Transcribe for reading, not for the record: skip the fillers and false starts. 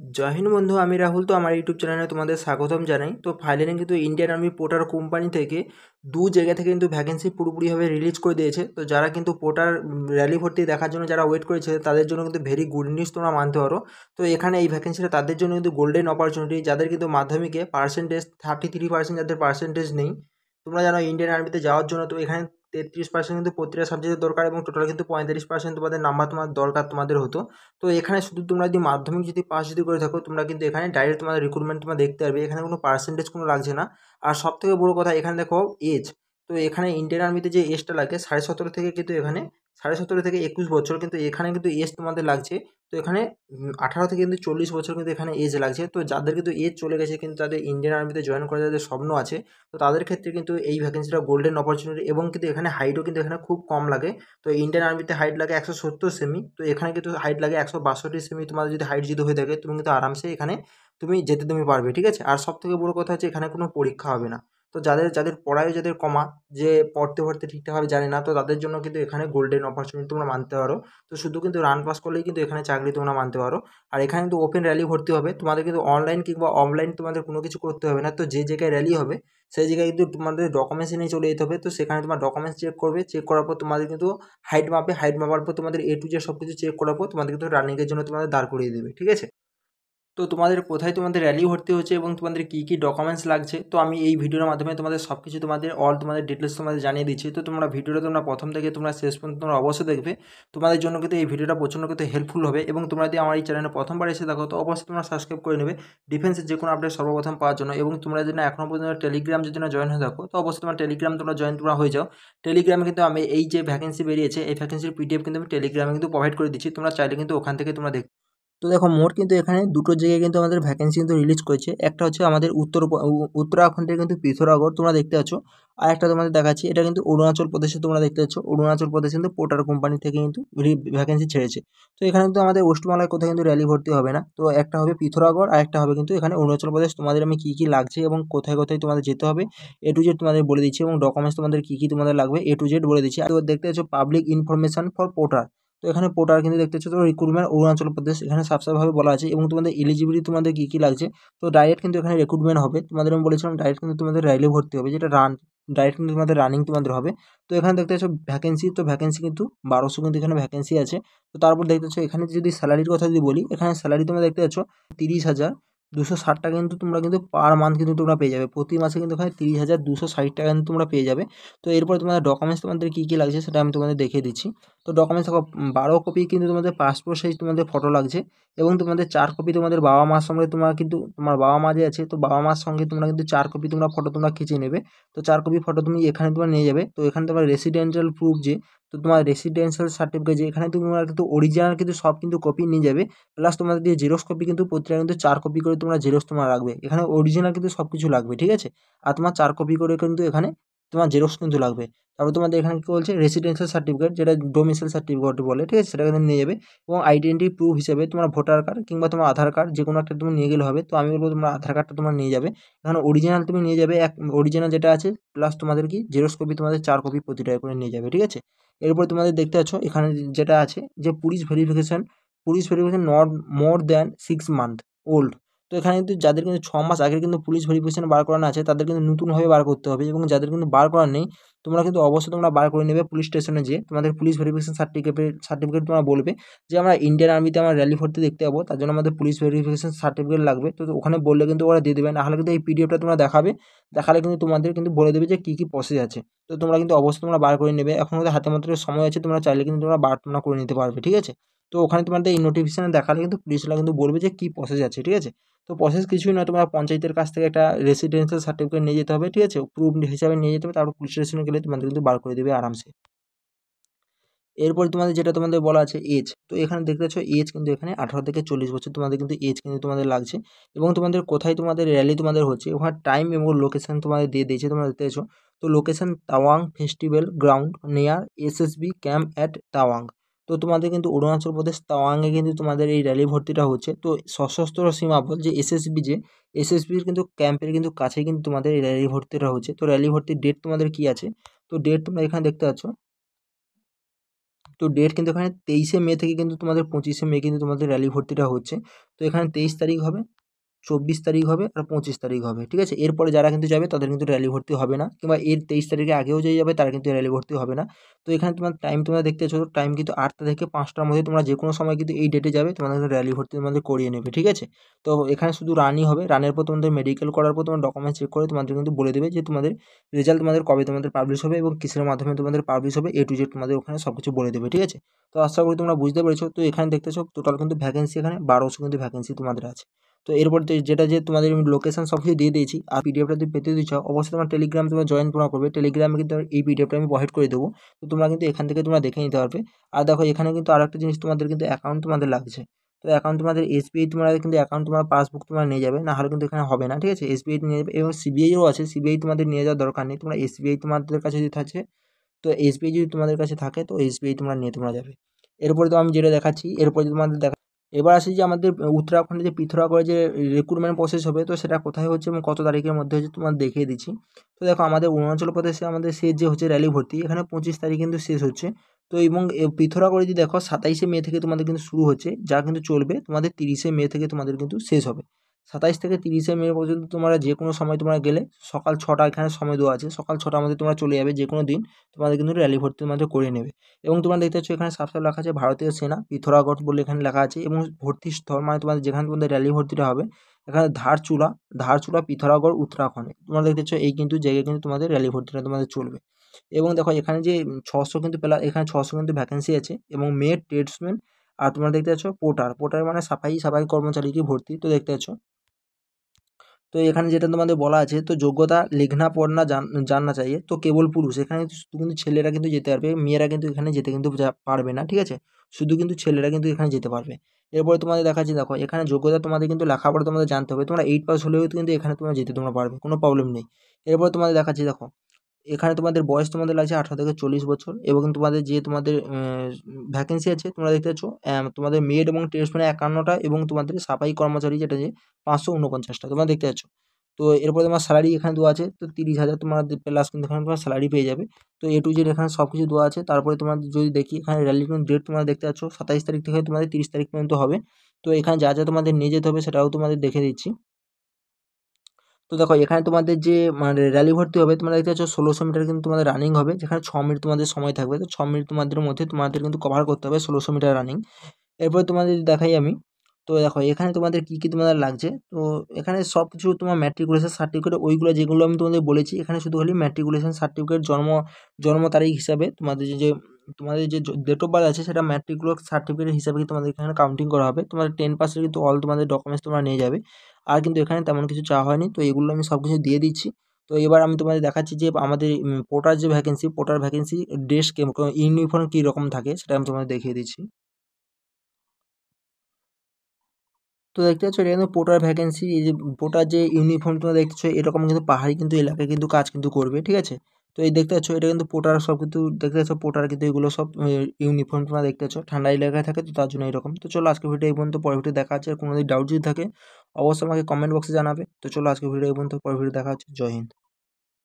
জয় হিন্দ বন্ধু, আমি রাহুল। তো আমার ইউটিউব চ্যানেলে তোমাদের স্বাগতম জানাই। তো ফাইনালি কিন্তু ইন্ডিয়ান আর্মি পোর্টার কোম্পানি থেকে দু জায়গা থেকে কিন্তু ভ্যাকেন্সি পুরোপুরিভাবে রিলিজ করে দিয়েছে। তো যারা কিন্তু পোর্টার র্যালি ভর্তি দেখার জন্য যারা ওয়েট করেছে তাদের জন্য কিন্তু ভেরি গুড নিউজ তোমরা মানতে পারো। তো এখানে এই ভ্যাকেন্সিটা তাদের জন্য কিন্তু গোল্ডেন অপরচুনিটি, যাদের কিন্তু মাধ্যমিকে পার্সেন্টেজ 33% যাদের পার্সেন্টেজ নেই। তোমরা জানো ইন্ডিয়ান আর্মিতে যাওয়ার জন্য তো এখানে 33% কিন্তু প্রতিটা সাবজেক্টের দরকার, এবং টোটাল কিন্তু 35% তোমাদের নাম্বার তোমার দরকার তোমাদের হতো। তো এখানে শুধু তোমরা যদি মাধ্যমিক যদি পাস যদি করে থাকো, তোমরা কিন্তু এখানে ডাইরেক্ট তোমাদের রিক্রুটমেন্ট তোমরা দেখতে পারবে। এখানে কোনো পার্সেন্টেজ কোনো লাগছে না। আর সব থেকে বড় কথা এখানে দেখো এজ। তো এখানে ইন্ডিয়ান আর্মিতে যে এজটা লাগে 17.5 থেকে কিন্তু এখানে 17.5 থেকে 21 বছর, কিন্তু এখানে কিন্তু এজ তোমাদের লাগছে। তো এখানে 18 থেকে কিন্তু 40 বছর কিন্তু এখানে এজ লাগছে। তো যাদের কিন্তু এজ চলে গেছে কিন্তু তাদের ইন্ডিয়ান আর্মিতে জয়েন করার যাদের স্বপ্ন আছে, তো তাদের ক্ষেত্রে কিন্তু এই ভ্যাকেন্সিটা গোল্ডেন অপরচুনিটি। এবং কিন্তু এখানে হাইটও কিন্তু এখানে খুব কম লাগে। তো ইন্ডিয়ান আর্মিতে হাইট লাগে 170 সেমি, তো এখানে কিন্তু হাইট লাগে 162 সেমি। তোমাদের যদি হাইট যদি হয়ে থাকে তুমি কিন্তু আরামসে এখানে তুমি যেতে তুমি পারবে, ঠিক আছে। আর সব থেকে বড় কথা হচ্ছে এখানে কোনো পরীক্ষা হবে না। তো যাদের যাদের পড়ায় যাদের কমা, যে পড়তে পড়তে ঠিকঠাকভাবে জানে না, তো তাদের জন্য কিন্তু এখানে গোল্ডেন অপরচুনিটি তোমরা মানতে পারো। তো শুধু কিন্তু রান পাস করলেই কিন্তু এখানে চাকরি তোমরা মানতে পারো। আর এখানে কিন্তু ওপেন র্যালি ভর্তি হবে, তোমাদের কিন্তু অনলাইন কিংবা অফলাইন তোমাদের কোনো কিছু করতে হবে না। তো যে জায়গায় র্যালি হবে সেই জায়গায় কিন্তু তোমাদের ডকুমেন্টস নিয়ে চলে যেতে হবে। তো সেখানে তোমার ডকুমেন্টস চেক করবে, চেক করার পর তোমাদের কিন্তু হাইট মাপে, হাইট মাপার পর তোমাদের এ টু জেড সব কিছু চেক করার পর তোমাদের কিন্তু রানিংয়ের জন্য তোমাদের দাঁড় করিয়ে দেবে, ঠিক আছে। তো তোমাদের কোথায় তোমাদের র্যালি ভর্তি হচ্ছে এবং তোমাদের কী কী ডকুমেন্টস লাগছে, তো আমি এই ভিডিওর মাধ্যমে তোমাদের সব কিছু তোমাদের তোমাদের ডিটেলস তোমাদের জানিয়ে দিচ্ছি। তো তোমরা ভিডিওটা তোমরা প্রথম থেকে তোমরা শেষ পর্যন্ত তোমরা অবশ্যই দেখবে। তোমাদের জন্য কিন্তু এই ভিডিওটা প্রচণ্ড কিন্তু হেল্পফুল হবে। এবং তোমরা যদি আমার এই চ্যানেলে প্রথমবার এসে দেখো তো অবশ্যই তোমরা সাবস্ক্রাইব করে নেবে ডিফেন্সের যে কোনো আপডেট সর্বপ্রথম পাওয়ার জন্য। এবং তোমরা যদি না এখনও পর্যন্ত টেলিগ্রাম যদি না জয়েন হয়ে থাকো, তো অবশ্যই তোমার টেলিগ্রাম তোমরা জয়েন তোমরা হয়ে যাও। টেলিগ্রামে কিন্তু আমি এই যে ভ্যাকেন্সি বেরিয়েছে এই ভ্যাকেন্সির পিডিএফ কিন্তু আমি টেলিগ্রামে কিন্তু প্রোভাইড করে দিচ্ছি, তোমরা চাইলে কিন্তু ওখান থেকে তোমরা দেখ। তো দেখো মোট কিন্তু এখানে দুটো জায়গায় কিন্তু আমাদের ভ্যাকেন্সি কিন্তু রিলিজ করেছে। একটা হচ্ছে আমাদের উত্তরাখণ্ডের কিন্তু পিথোরাগড় তোমরা দেখতে পাচ্ছ। আর একটা তোমাদের দেখাচ্ছি, এটা কিন্তু অরুণাচল প্রদেশে তোমরা দেখতে পাচ্ছ। অরুণাচল প্রদেশে কিন্তু পোর্টার কোম্পানি থেকে কিন্তু ভ্যাকেন্সি ছেড়েছে। তো এখানে কিন্তু আমাদের ওয়েস্টবেঙ্গলের কোথাও কিন্তু র্যালি ভর্তি হবে না। তো একটা হবে পিথোরাগড় আর একটা হবে কিন্তু এখানে অরুণাচল প্রদেশ। তোমাদের আমি কী কী লাগছে এবং কোথায় কোথায় তোমাদের যেতে হবে এ টু জেড তোমাদের বলে দিচ্ছি, এবং ডকুমেন্টস তোমাদের কী কী তোমাদের লাগবে এ টু জেড বলে দিচ্ছি। আর দেখতে পাচ্ছ পাবলিক ইনফরমেশন ফর পোর্টার। তো এখানে পোর্টাল কিন্তু দেখতে পাচ্ছ, তো রিক্রুটমেন্ট অরুণাচল প্রদেশ এখানে সাবস্ক্রাইবভাবে বলা আছে। এবং তোমাদের এলিজিবিলিটি তোমাদের কী কী লাগছে, তো ডাইরেক্ট কিন্তু এখানে রিক্রুটমেন্ট হবে। তোমাদের আমি বলেছিলাম ডাইরেক্ট কিন্তু তোমাদের র্যালি ভর্তি হবে, যেটা ডাইরেক্ট কিন্তু তোমাদের রানিং তোমাদের হবে। তো এখানে দেখতে পাচ্ছ ভ্যাকেন্সি, তো ভ্যাকেন্সি কিন্তু 1200 কিন্তু এখানে ভ্যাকেন্সি আছে। তো তারপর দেখতে পাচ্ছ এখানে যদি স্যালারির কথা যদি বলি, এখানে স্যালারি তোমরা দেখতে পাচ্ছ 30,260 টাকা কিন্তু তোমরা কিন্তু পার মান্থ কিন্তু তোমরা পেয়ে যাবে। প্রতি মাসে কিন্তু এখানে 30,260 টাকা কিন্তু তোমরা পেয়ে যাবে। তো এরপর তোমাদের ডকুমেন্টস তোমাদের কী কী লাগছে সেটা আমি তোমাদের দেখিয়ে দিচ্ছি। তো ডকুমেন্টস দেখো 12 কপি কিন্তু তোমাদের পাসপোর্ট সাইজ তোমাদের ফটো লাগছে। এবং তোমাদের 4 কপি তোমাদের বাবা মার সঙ্গে তোমরা কিন্তু তোমার বাবা মা যে আছে, তো বাবা মার সঙ্গে তোমরা কিন্তু 4 কপি তোমরা ফটো তোমরা খিঁচে নেবে। তো 4 কপি ফটো তুমি এখানে তোমরা নিয়ে যাবে। তো এখানে তোমার রেসিডেন্সিয়াল প্রুফ যে, তো তোমার রেসিডেন্সিয়াল সার্টিফিকেট যে, এখানে তোমরা কিন্তু অরিজিনাল কিন্তু সব কিন্তু কপি নিয়ে যাবে। প্লাস তোমাদের দিয়ে জেরক্স কপি কিন্তু প্রতিটা কিন্তু 4 কপি করে তোমরা জেরক্স তোমরা রাখবে। এখানে অরিজিনাল কিন্তু সব কিছু লাগবে, ঠিক আছে। আর তোমার 4 কপি করে কিন্তু এখানে তোমার জেরক্স কিন্তু লাগবে। তারপর তোমাদের এখানে কী বলছে রেসিডেন্সিয়াল সার্টিফিকেট, যেটা ডোমিসাইল সার্টিফিকেট বলে, ঠিক আছে, সেটা কিন্তু নিয়ে যাবে। এবং আইডেন্টি প্রুফ হিসেবে তোমার ভোটার কার্ড কিংবা তোমার আধার কার্ড যে কোনো একটা তুমি নিয়ে গেলে হবে। তো আমি বলবো তোমার আধার কার্ডটা তোমরা নিয়ে যাবে। এখানে অরিজিনাল তুমি নিয়ে যাবে, এক অরিজিনাল যেটা আছে, প্লাস তোমাদের কি জেরক্স কপি তোমাদের 4 কপি প্রতিটা করে নিয়ে যাবে, ঠিক আছে। এরপর তোমাদের দেখতে পাচ্ছ এখানে যেটা আছে যে police verification not more than 6 month old. তো এখানে কিন্তু যাদের কিন্তু 6 মাস আগের কিন্তু পুলিশ ভেরিফিকেশন বার করানো আছে তাদের কিন্তু নতুনভাবে বার করতে হবে। এবং যাদের কিন্তু বার করা নেই তোমরা কিন্তু অবশ্যই তোমরা বার করে নেবে পুলিশ স্টেশনে যেয়ে। তোমাদের পুলিশ ভেরিফিকেশন সার্টিফিকেট তোমরা বলবে যে আমরা ইন্ডিয়ান আর্মিতে আমরা র্যালি ভর্তি দেখতে যাবো, তার জন্য আমাদের পুলিশ ভেরিফিকেশন সার্টিফিকেট লাগবে। তো ওখানে বললে কিন্তু ওরা দিয়ে দেবে। না হলে কিন্তু এই পিডিএফটা তোমরা দেখাবে, দেখালে কিন্তু তোমাদের কিন্তু বলে দেবে যে কী কী প্রসেস আছে। তো তোমরা কিন্তু অবশ্যই তোমরা বার করে নেবে। এখন কিন্তু হাতে মাত্র সময় আছে, তোমরা চাইলে কিন্তু তোমরা বার তোমরা করে নিতে পারবে, ঠিক আছে। তো ওখানে তোমাদের এই নোটিফিকেশানে দেখালে কিন্তু পুলিশরা কিন্তু বলবে যে কী প্রসেস আছে, ঠিক আছে। তো প্রসেস কিছুই নয়, তোমরা পঞ্চায়েতের কাছ থেকে একটা রেসিডেন্সিয়াল সার্টিফিকেট নিয়ে যেতে হবে, ঠিক আছে, প্রুফ হিসাবে নিয়ে যেতে হবে। তারপর পুলিশ স্টেশনে গেলে তোমাদের কিন্তু বার করে দেবে আরামসে। এরপরে তোমাদের যেটা তোমাদের বলা আছে এজ, তো এখানে দেখতে পাচ্ছ এজ কিন্তু এখানে 18 থেকে 40 বছর তোমাদের কিন্তু এজ কিন্তু তোমাদের লাগছে। এবং তোমাদের কোথায় তোমাদের র্যালি তোমাদের হচ্ছে ওখানে টাইম এবং লোকেশন তোমাদের দিয়ে দিয়েছে, তোমরা দেখতে পাচ্ছ। তো location Tawang festival ground near SSB camp at Tawang. তো তোমাদের কিন্তু অরুণাচল প্রদেশ তাওয়াংয়ে কিন্তু তোমাদের এই র্যালি ভর্তিটা হচ্ছে। তো সশস্ত্র সীমা বল যে এসএসবি, যে এসএসবির কিন্তু ক্যাম্পের কিন্তু কাছেই কিন্তু তোমাদের এই র্যালি ভর্তিটা হচ্ছে। তো র্যালি ভর্তির ডেট তোমাদের কী আছে, তো ডেট তোমরা এখানে দেখতে পাচ্ছ তো ডেট কিন্তু এখানে 23শে মে থেকে কিন্তু তোমাদের 25শে মে কিন্তু তোমাদের র্যালি ভর্তিটা হচ্ছে। তো এখানে 23 তারিখ হবে, 24 তারিখ হবে আর 25 তারিখ হবে, ঠিক আছে? এরপরে যারা কিন্তু যাবে তাদের কিন্তু র্যালি ভর্তি হবে না, কিংবা এর 23 তারিখে আগেও যে যাবে তারা কিন্তু র্যালি ভর্তি হবে না। তো এখানে তোমার টাইম তোমরা দেখতে পাচ্ছ, টাইম কিন্তু 8টা থেকে 5টার মধ্যে তোমরা যে কোনো সময় কিন্তু এই ডেটে যাবে, তোমাদের র্যালি ভর্তি তোমাদের করিয়ে নেবে, ঠিক আছে? তো এখানে শুধু রানই হবে, রানের পর তোমাদের মেডিকেল করার পর তোমার ডকুমেন্টস চেক করে তোমাদের কিন্তু বলে দেবে যে তোমাদের রেজাল্ট তোমাদের কবে তোমাদের পাবলিশ হবে এবং কিসের মাধ্যমে তোমাদের পাবলিশ হবে, A to Z তোমাদের ওখানে সব কিছু বলে দেবে, ঠিক আছে? তো আশা করি তোমরা বুঝতে পেরেছো। তো এখানে দেখতেছো টোটাল কিন্তু ভ্যাকেন্সি এখানে 1200 কিন্তু ভ্যাকেন্সি তোমাদের আছে। তো এরপর যেটা যে তোমাদের লোকেশন সব কিছু দিয়ে দিয়েছি, আর পিডিএফটা যদি পেতে দিচ্ছ অবশ্যই তোমার টেলিগ্রাম তোমরা জয়েন তোমরা করবে, টেলিগ্রামে কিন্তু এই পিডিএফটা আমি প্রোভাইড করে দেবো। তো তোমরা কিন্তু এখান থেকে তোমরা দেখে নিতে পারবে। আর দেখো এখানে কিন্তু আরেকটা জিনিস তোমাদের কিন্তু অ্যাকাউন্ট তোমাদের লাগছে। তো অ্যাকাউন্ট তোমাদের এসবিআই তোমরা কিন্তু অ্যাকাউন্ট তোমার পাসবুক তোমরা নিয়ে যাবে, না হলে কিন্তু এখানে হবে না, ঠিক আছে? এসবিআই নিয়ে যাবে এবং সিবিআইও আছে, সিবিআই তোমাদের নিয়ে যাওয়ার দরকার নেই, তোমরা এসবিআই তোমাদের কাছে যদি থাকে, তো এসবিআই যদি তোমাদের কাছে থাকে তো এসবিআই তোমরা নিয়ে তোমরা যাবে। এরপরে তো আমি যেটা দেখাচ্ছি, এরপরে তোমাদের এবার আসি যে আমাদের উত্তরাখণ্ডে যে পিথোরাগড়ে যে রিক্রুটমেন্ট প্রসেস হবে, তো সেটা কোথায় হচ্ছে এবং কত তারিখের মধ্যে হচ্ছে তোমাদের দেখিয়ে দিচ্ছি। তো দেখো আমাদের অরুণাচল প্রদেশে আমাদের শেষ যে হচ্ছে র্যালি ভর্তি, এখানে 25 তারিখ কিন্তু শেষ হচ্ছে। তো এবং পিথোরাগড়ে যদি দেখো 27শে মে থেকে তোমাদের কিন্তু শুরু হচ্ছে, যা কিন্তু চলবে তোমাদের 30শে মে থেকে তোমাদের কিন্তু শেষ হবে। 27 থেকে 30শে মে পর্যন্ত তোমরা যে কোনো সময় তোমরা গেলে, সকাল 6টা এখানে সময় দেওয়া আছে, সকাল 6টার মধ্যে তোমরা চলে যাবে যে কোনো দিন, তোমাদের কিন্তু র্যালি ভর্তি তোমাদের করে নেবে। এবং তোমরা দেখতে পাচ্ছ এখানে সাফ সাফ লেখা আছে ভারতীয় সেনা পিথোরাগড় বলে এখানে লেখা আছে, এবং ভর্তির স্থল মানে তোমাদের যেখানে তোমাদের র্যালি ভর্তিটা হবে, এখানে ধারচূড়া পিথোরাগড় উত্তরাখণ্ডে তোমরা দেখতে পাচ্ছ, এই কিন্তু জায়গায় কিন্তু তোমাদের র্যালি ভর্তিটা তোমাদের চলবে। এবং দেখো এখানে যে 600 কিন্তু এখানে 600 কিন্তু ভ্যাকেন্সি আছে, এবং মেড ট্রেডসম্যান, আর তোমরা দেখতে পাচ্ছ পোর্টার মানে সাফাই কর্মচারী কি ভর্তি, তো দেখতে পাচ্ছ। তো এখানে যেটা তোমাদের বলা আছে, তো যোগ্যতা লিখনা পড়না জাননা চাইয়ে, তো কেবল পুরুষ, এখানে শুধু কিন্তু ছেলেরা কিন্তু যেতে পারবে, মেয়েরা কিন্তু এখানে যেতে কিন্তু পারবে না, ঠিক আছে? শুধু কিন্তু ছেলেরা কিন্তু এখানে যেতে পারবে। এরপরে তোমাদের দেখাচ্ছি, দেখো এখানে যোগ্যতা তোমাদের কিন্তু লেখাপড়া তোমাদের জানতে হবে, তোমরা 8 পাস হলেও কিন্তু এখানে তোমরা যেতে তোমরা পারবে, কোনো প্রবলেম নেই। এরপরে তোমাদের দেখাচ্ছি, দেখো এখানে তোমাদের বয়স তোমাদের লাগছে 18 থেকে 40 বছর, এবং তোমাদের যে তোমাদের ভ্যাকেন্সি আছে তোমরা দেখতে পাচ্ছ, তোমাদের মেড এবং ট্রেডসম্যানে 51টা, এবং তোমাদের সাফাই কর্মচারী যেটা যে 549টা তোমরা দেখতে পাচ্ছ। তো এরপরে তোমার স্যালারি এখানে দেওয়া আছে, তো 30,000 তোমার প্লাস কিন্তু এখানে তোমার স্যালারি পেয়ে যাবে। তো A to Z এখানে সব কিছু দেওয়া আছে। তারপরে তোমাদের যদি দেখি এখানে র্যালি ডেট তোমরা দেখতে পাচ্ছ 27 তারিখ থেকে তোমাদের 30 তারিখ পর্যন্ত হবে। তো এখানে যা যা তোমাদের নিয়ে যেতে হবে সেটাও তোমাদের দেখে দিচ্ছি। তো দেখো এখানে তোমাদের যে মানে র্যালি ভর্তি হবে, তোমরা দেখতে পাচ্ছ 1600 মিটার কিন্তু তোমাদের রানিং হবে, যেখানে 6 মিনিট তোমাদের সময় থাকবে। তো 6 মিনিট তোমাদের মধ্যে তোমাদের কিন্তু কভার করতে হবে 1600 মিটার রানিং। এরপরে তোমাদের যদি দেখাই আমি, তো দেখো এখানে তোমাদের কী তোমাদের লাগছে, তো এখানে সব কিছু তোমার ম্যাট্রিকুলেশন সার্টিফিকেট ওইগুলো যেগুলো আমি তোমাদের বলেছি, এখানে শুধু খালি ম্যাট্রিকুলেশন সার্টিফিকেট, জন্ম তারিখ হিসাবে তোমাদের যে ডেট অফ বার্থ আছে সেটা ম্যাট্রিকুলেশন সার্টিফিকেট হিসাবে তোমাদের এখানে কাউন্টিং করা হবে। তোমাদের 10% কিন্তু অল তোমাদের ডকুমেন্টস তোমরা নিয়ে যাবে। আর কিন্তু এখানে তেমন কিছু চাওয়া হয়নি, তো এগুলো আমি সব কিছু দিয়ে দিচ্ছি। তো এবার আমি তোমাদের দেখাচ্ছি যে আমাদের পোর্টার ভ্যাকেন্সি ড্রেস ইউনিফর্ম কী রকম থাকে সেটা আমি তোমাদের দেখিয়ে দিচ্ছি। তো দেখতে পাচ্ছ এটা কিন্তু পোর্টার ভ্যাকেন্সি, এই যে পোর্টার যে ইউনিফর্ম তোমরা দেখছো এরকম কিন্তু পাহাড়ি কিন্তু এলাকায় কিন্তু কাজ কিন্তু করবে, ঠিক আছে? তো এই দেখতে পাচ্ছ এটা কিন্তু পোর্টার, সব কিন্তু দেখতে পাচ্ছ পোর্টার কিন্তু এগুলো সব ইউনিফর্ম তোমরা দেখতে পাচ্ছ, ঠান্ডা এলাকায় থাকে তো তার জন্য এরকম। তো চলো আজকে ভিডিও এই পর্যন্ত, পরের ভিডিও দেখা হচ্ছে। আর কোনো যদি ডাউট যদি থাকে অবশ্যই আমাকে কমেন্ট বক্সে জানাবে। তো চলো আজকে ভিডিও এই পর্যন্ত, পরের ভিডিও দেখা হচ্ছে। জয় হিন্দ।